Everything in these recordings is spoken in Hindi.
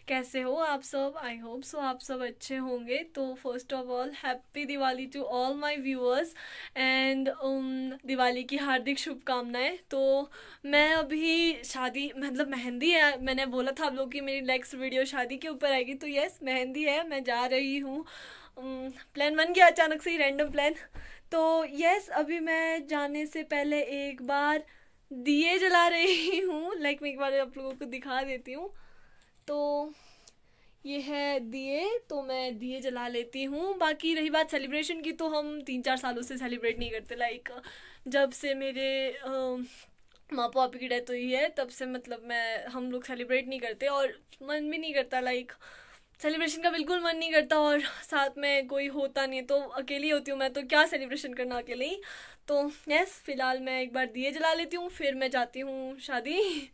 कैसे हो आप सब? आई होप सो आप सब अच्छे होंगे। तो first of all happy Diwali to all my viewers and Diwali की हार्दिक शुभकामनाएं। तो मैं अभी शादी मतलब मेहंदी है, मैंने बोला था आप लोग कि मेरी नेक्स्ट वीडियो शादी के ऊपर आएगी, तो यस मेहंदी है, मैं जा रही हूँ। प्लान बन गया अचानक से ही, रैंडम प्लान। तो यस अभी मैं जाने से पहले एक बार दिए जला रही हूँ। लाइक मैं एक बार आप लोगों को दिखा देती हूँ। तो ये है दिए, तो मैं दिए जला लेती हूँ। बाकी रही बात सेलिब्रेशन की, तो हम 3-4 सालों से सेलिब्रेट नहीं करते। लाइक जब से मेरे माँ पापा की डेथ हुई है तब से मतलब हम लोग सेलिब्रेट नहीं करते और मन भी नहीं करता। लाइक सेलिब्रेशन का बिल्कुल मन नहीं करता और साथ में कोई होता नहीं, तो अकेली होती हूँ मैं, तो क्या सेलिब्रेशन करना अकेले ही। तो यस फिलहाल मैं एक बार दिए जला लेती हूँ, फिर मैं जाती हूँ शादी।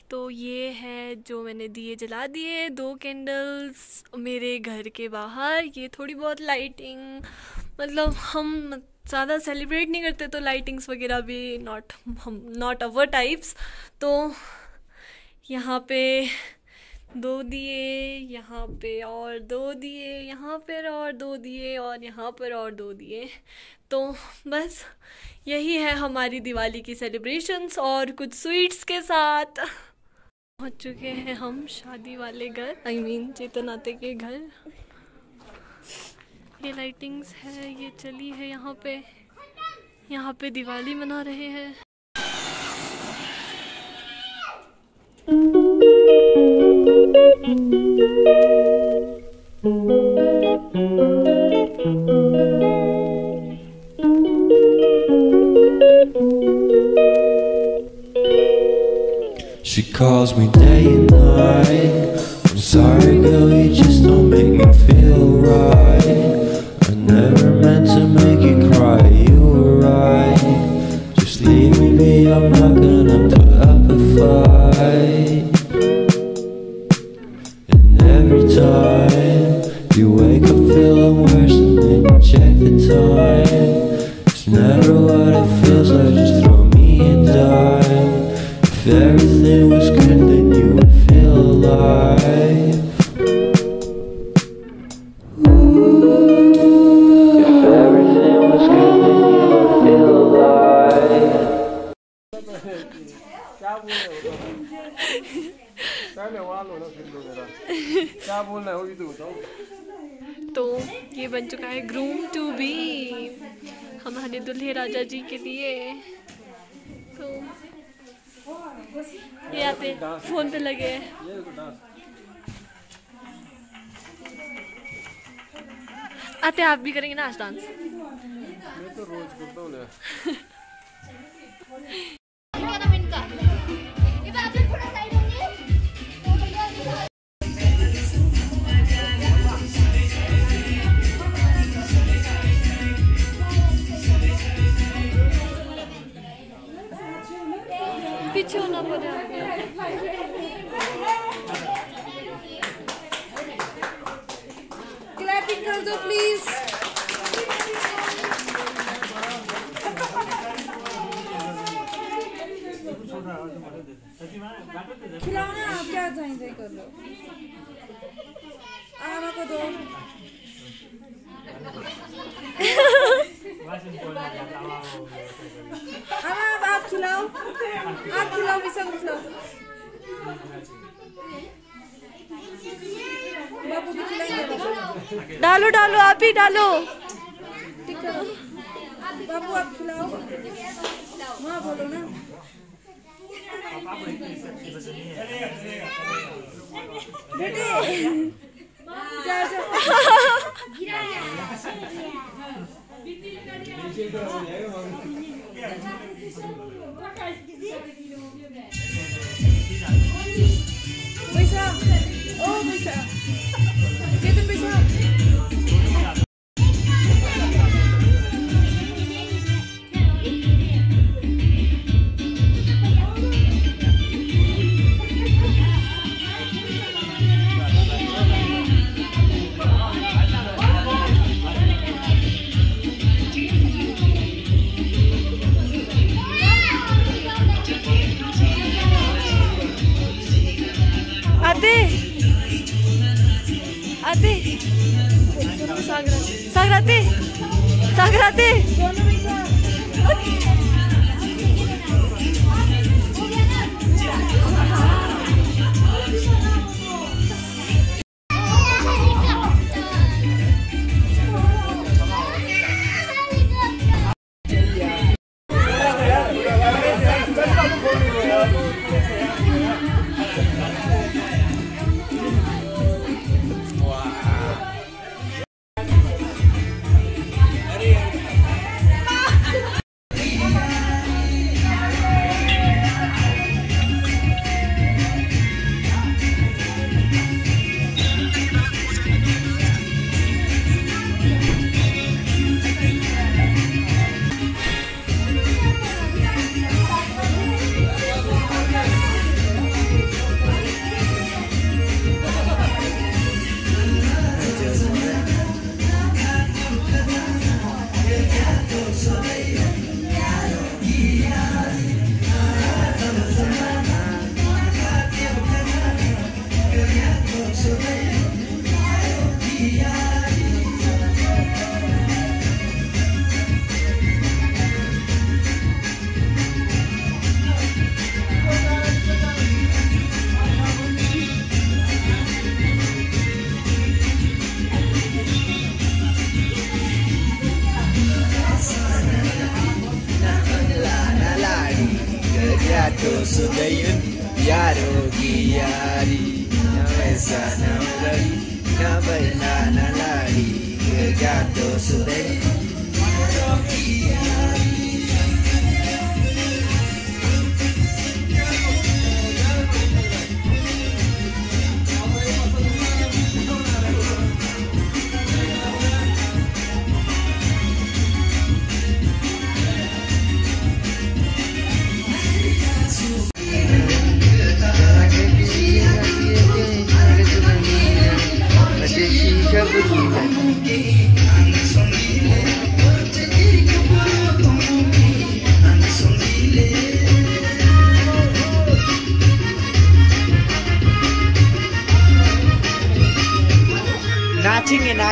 तो ये है जो मैंने दिए जला दिए, 2 कैंडल्स मेरे घर के बाहर। ये थोड़ी बहुत लाइटिंग, मतलब हम ज़्यादा सेलिब्रेट नहीं करते तो लाइटिंग्स वगैरह भी नॉट अवर टाइप्स। तो यहाँ पे 2 दिए, यहाँ पे और 2 दिए, यहाँ पर और 2 दिए और यहाँ पर और 2 दिए। तो बस यही है हमारी दिवाली की सेलिब्रेशंस और कुछ स्वीट्स के साथ। पहुंच चुके हैं हम शादी वाले घर, आई मीन चेतन आते के घर। ये लाइटिंग्स है, ये चली है यहाँ पे दिवाली मना रहे हैं। She calls me day and night. I'm sorry girl, you just don't make me feel right. I never meant to make you cry, you were right. Just leave me be, I'm not gonna put up a fight. And every time you wake up feeling worse and then you check the time. It's never what it feels like, just throw me a dime. If everything was good, then you would feel alive. If everything was good, then you would feel alive. तो ये बन चुका है ग्रूम टू बी हमारे दुल्हे राजा जी के लिए। तो ये आते फोन पे लगे हैं। आते आप भी करेंगे ना आज डांस? मैं तो रोज करता हूँ ना। पीछे होना पड़े क्लैपिंग कर दो प्लीज। खिलाओ ना, आप क्या चाहिए कर लो। आमा को दो। आमा आप खिलाओ, विशाल खिलाओ। बाबू भी खिलाएंगे। डालो डालो, आप ही डालो। ठीक है बाबू आप खिलाओ। माँ बोलो ना। बेटे जा जा। पैसा ओ पैसा कितने पैसा? आते सागराते सागराते Sudayun yaro giyari nawesa nawlari nabayna nalari gato sudayun yaro giyari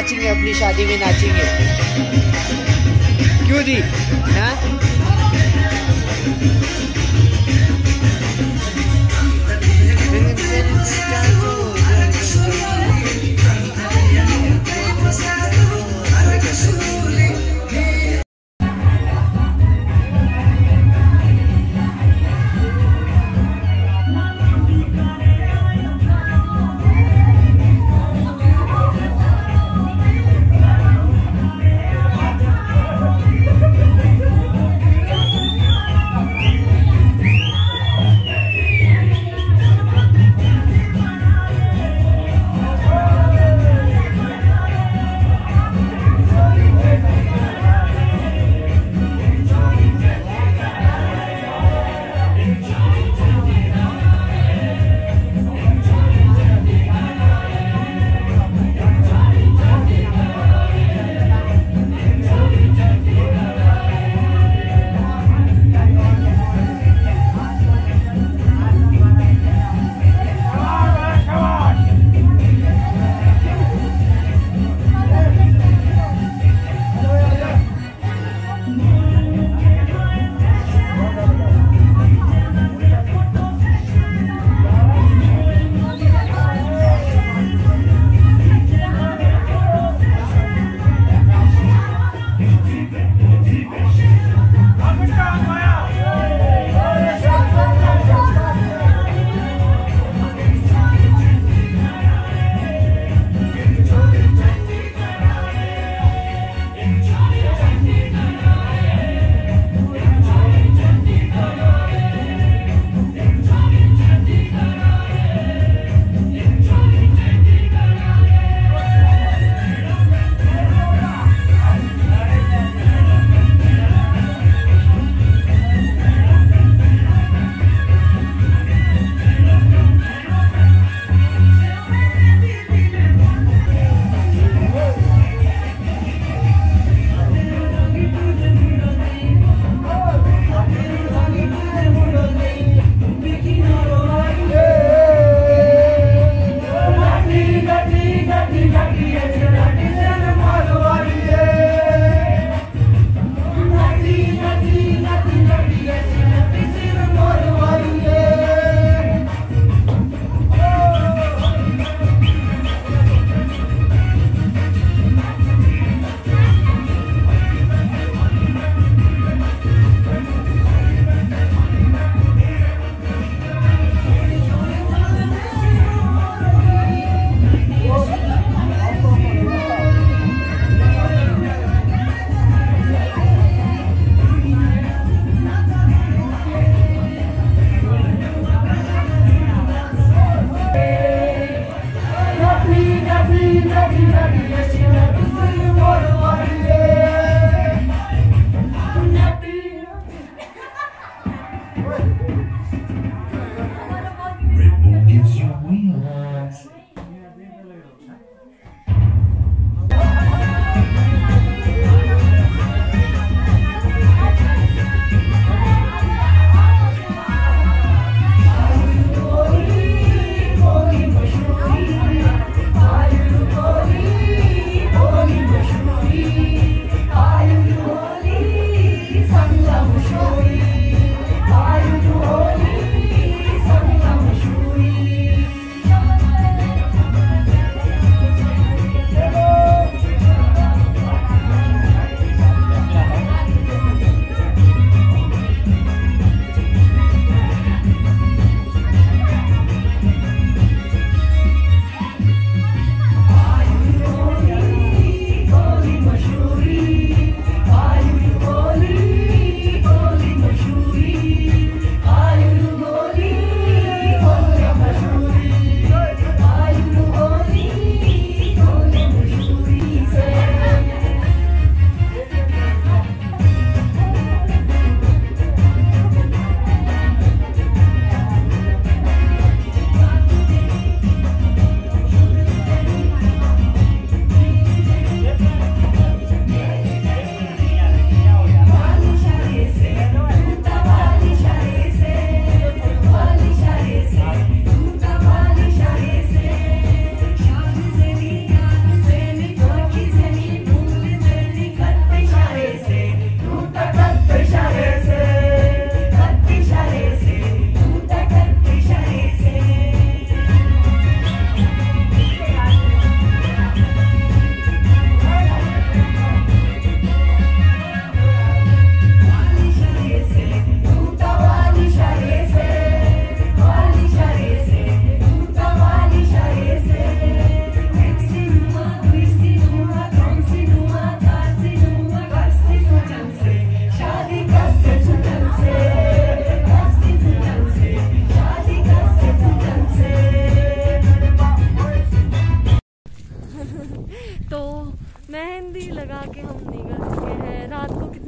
नाचेंगे अपनी शादी में नाचेंगे क्यों दी ना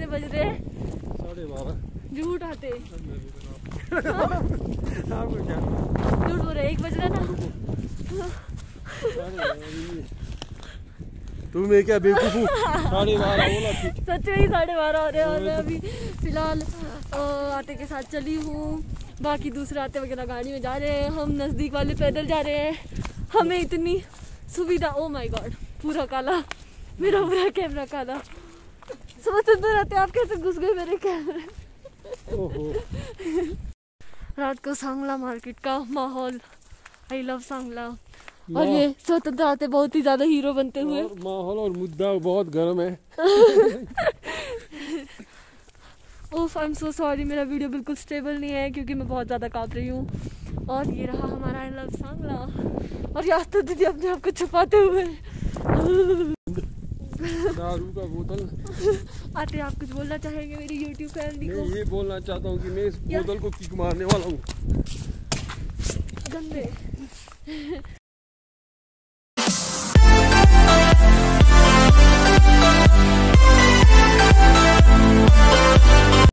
कितने बज रहे हैं? 12:30। झूठ आते हाँ क्या झूठ बोल रहे 1 बज रहा ना। तू मैं क्या बेवकूफ हूँ? 12:30 बोला ठीक। सच में ही 12:30 हो रहे हैं और मैं अभी फिलहाल आते के साथ चली हूँ। बाकी दूसरे आते वगैरह गाड़ी में जा रहे हैं, हम नज़दीक वाले पैदल जा रहे हैं। हमें इतनी सुविधा, ओ माय गॉड पूरा काला, मेरा पूरा कैमरा काला। सोचते रहते आप कैसे घुस गए मेरे कैमरे। ओहो रात को सांगला मार्केट का माहौल, आई लव सांगला। और ये स्वतंत्रता आते बहुत ही ज्यादा हीरो बनते हुए। और माहौल और मुद्दा बहुत गर्म है। ओफ आई एम सो सॉरी, मेरा वीडियो बिल्कुल स्टेबल नहीं है क्योंकि मैं बहुत ज़्यादा काँप रही हूँ। और ये रहा हमारा आई लव सांगला। और याद तो दीदी अपने आप को छुपाते हुए। दारू का बोतल। आते आप कुछ बोलना चाहेंगे मेरी यूट्यूब फैमिली को? मैं ये बोलना चाहता हूँ कि मैं इस बोतल को किक मारने वाला हूँ। गंदे